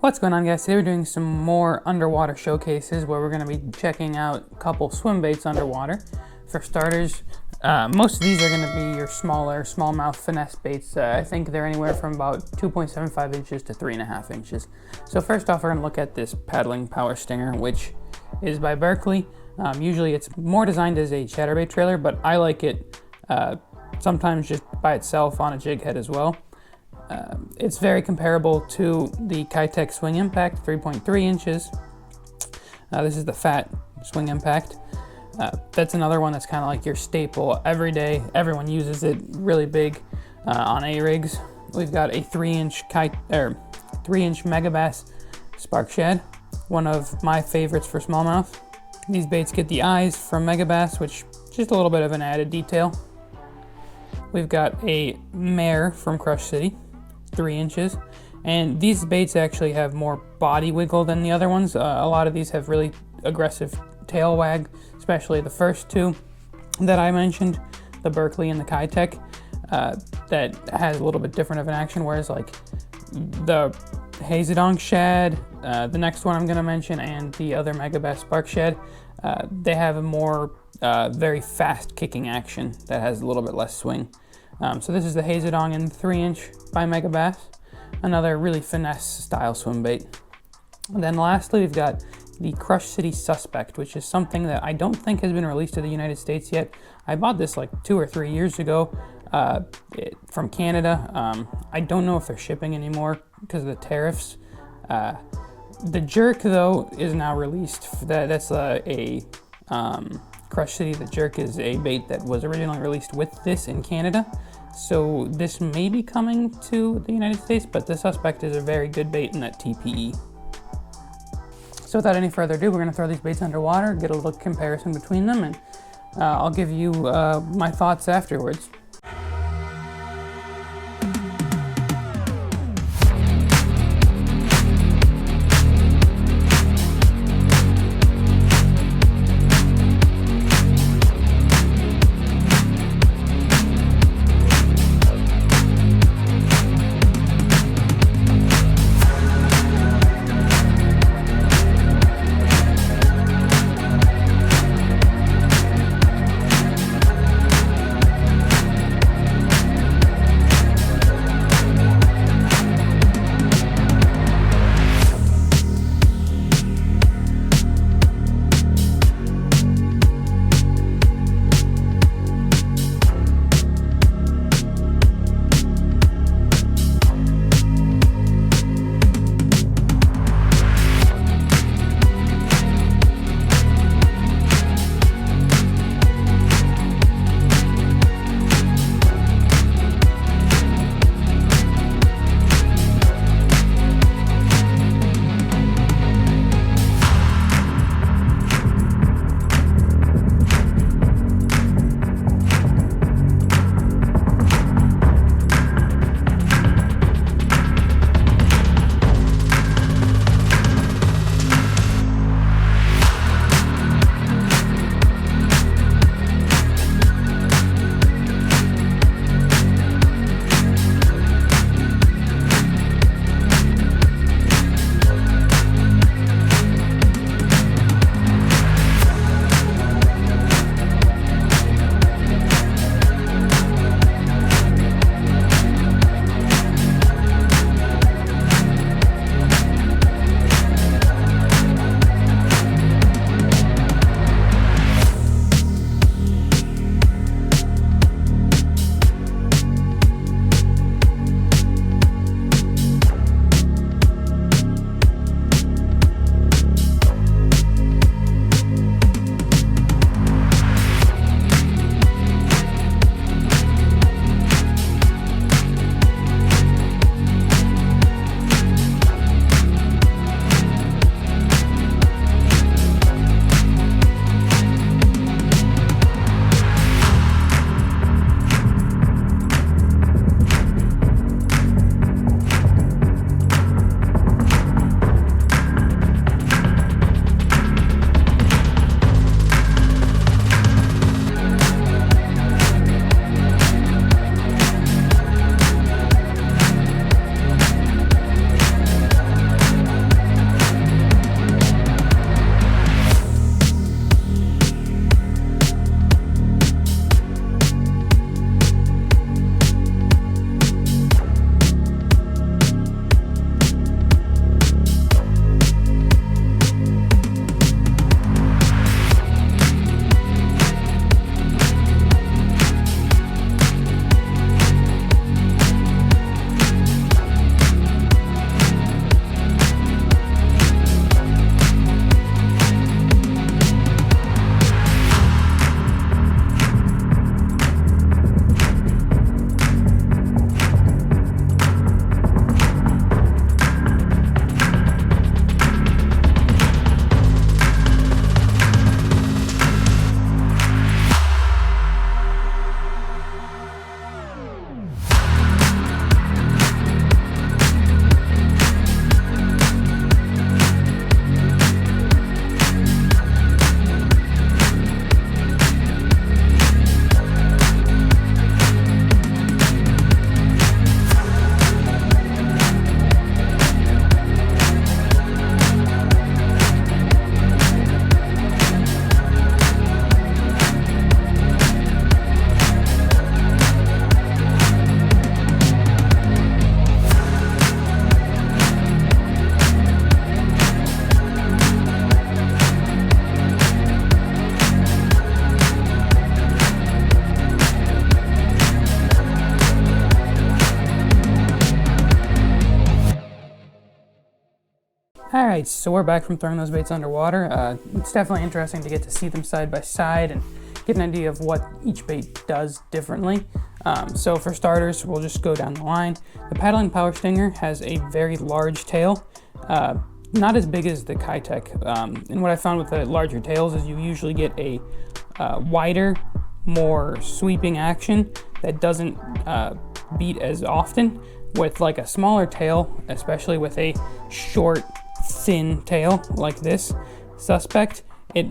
What's going on, guys? Today we're doing some more underwater showcases where we're going to be checking out a couple swim baits underwater. For starters, most of these are going to be your smaller smallmouth finesse baits. I think they're anywhere from about 2.75 inches to 3.5 inches. So first off, we're going to look at this Paddlin power stinger, which is by Berkley. Usually it's more designed as a chatterbait trailer, but I like it sometimes just by itself on a jig head as well. It's very comparable to the Keitech swing impact, 3.3 inches. This is the fat swing impact. That's another one that's kind of like your staple every day. Everyone uses it, really big on A-rigs. We've got a 3-inch Megabass spark shad, one of my favorites for smallmouth. These baits get the eyes from Megabass, which is just a little bit of an added detail. We've got a mare from Crush City, 3 inches, and these baits actually have more body wiggle than the other ones. A lot of these have really aggressive tail wag, especially the first two that I mentioned, the Berkley and the Keitech, that has a little bit different of an action, whereas like the Hazedong Shad, the next one I'm going to mention, and the other Megabass Spark Shad, they have a more very fast kicking action that has a little bit less swing. So this is the Hazedong in 3-inch by Megabass, another really finesse style swim bait. And then lastly, we've got the Crush City Suspect, which is something that I don't think has been released to the United States yet. I bought this like 2 or 3 years ago from Canada. I don't know if they're shipping anymore because of the tariffs. The Jerk, though, is now released. That's a Crush City. The Jerk is a bait that was originally released with this in Canada. So this may be coming to the United States, but the Suspect is a very good bait in that TPE. So without any further ado, we're going to throw these baits underwater, get a little comparison between them, and I'll give you my thoughts afterwards. All right, so we're back from throwing those baits underwater. It's definitely interesting to get to see them side by side and get an idea of what each bait does differently. So for starters, we'll just go down the line. The Paddlin Power Stinger has a very large tail, not as big as the Keitech. And what I found with the larger tails is you usually get a wider, more sweeping action that doesn't beat as often. With like a smaller tail, especially with a short, thin tail like this suspect, it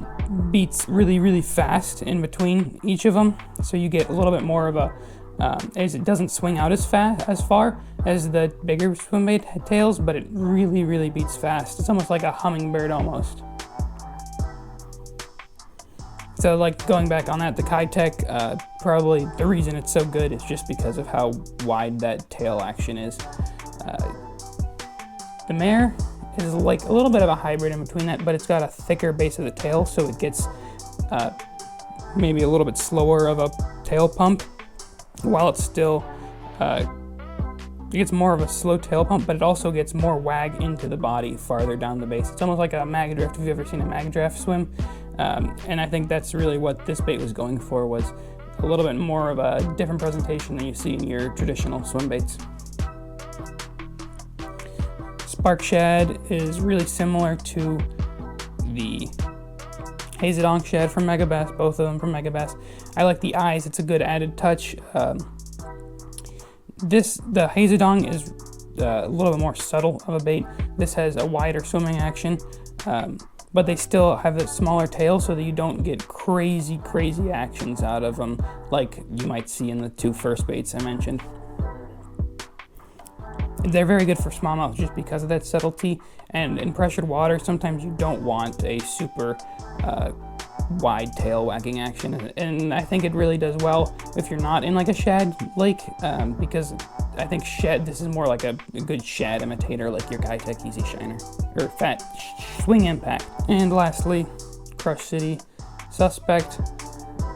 beats really, really fast in between each of them. So you get a little bit more of a, as it doesn't swing out as far as the bigger swim bait tails, but it really, really beats fast. It's almost like a hummingbird almost. So like going back on that, the Keitech, probably the reason it's so good is just because of how wide that tail action is. The mare is like a little bit of a hybrid in between that, but it's got a thicker base of the tail, so it gets maybe a little bit slower of a tail pump, while it's still, it gets more of a slow tail pump, but it also gets more wag into the body farther down the base. It's almost like a Magadrift, if you've ever seen a Magadrift swim. And I think that's really what this bait was going for, was a little bit more of a different presentation than you see in your traditional swim baits. Spark Shad is really similar to the Hazedong Shad from Megabass, both of them from Megabass. I like the eyes, it's a good added touch. The Hazedong is a little bit more subtle of a bait. This has a wider swimming action. But they still have a smaller tail so that you don't get crazy actions out of them like you might see in the two first baits I mentioned. They're very good for smallmouth just because of that subtlety, and in pressured water sometimes you don't want a super wide tail wagging action, and I think it really does well if you're not in like a shad lake, because I think shad, this is more like a good shad imitator, like your Keitech Easy Shiner or Fat Swing Impact. And lastly, Crush City Suspect.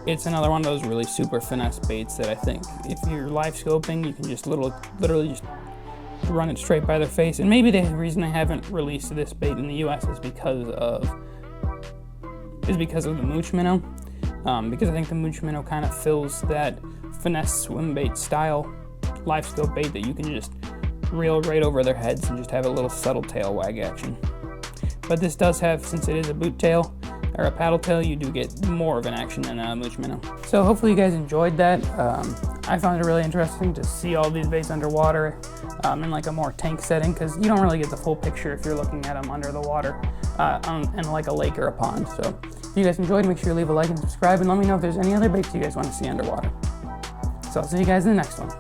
It's another one of those really super finesse baits that I think if you're live scoping, you can just literally just run it straight by their face. And maybe the reason I haven't released this bait in the US is because of the mooch minnow, because I think the mooch minnow kind of fills that finesse swim bait style live scope bait that you can just reel right over their heads and just have a little subtle tail wag action. But this does have, since it is a boot tail or a paddle tail, you do get more of an action than a mooch minnow. So hopefully you guys enjoyed that. I found it really interesting to see all these baits underwater in like a more tank setting, because you don't really get the full picture if you're looking at them under the water in like a lake or a pond. So if you guys enjoyed, make sure you leave a like and subscribe, and let me know if there's any other baits you guys want to see underwater. So I'll see you guys in the next one.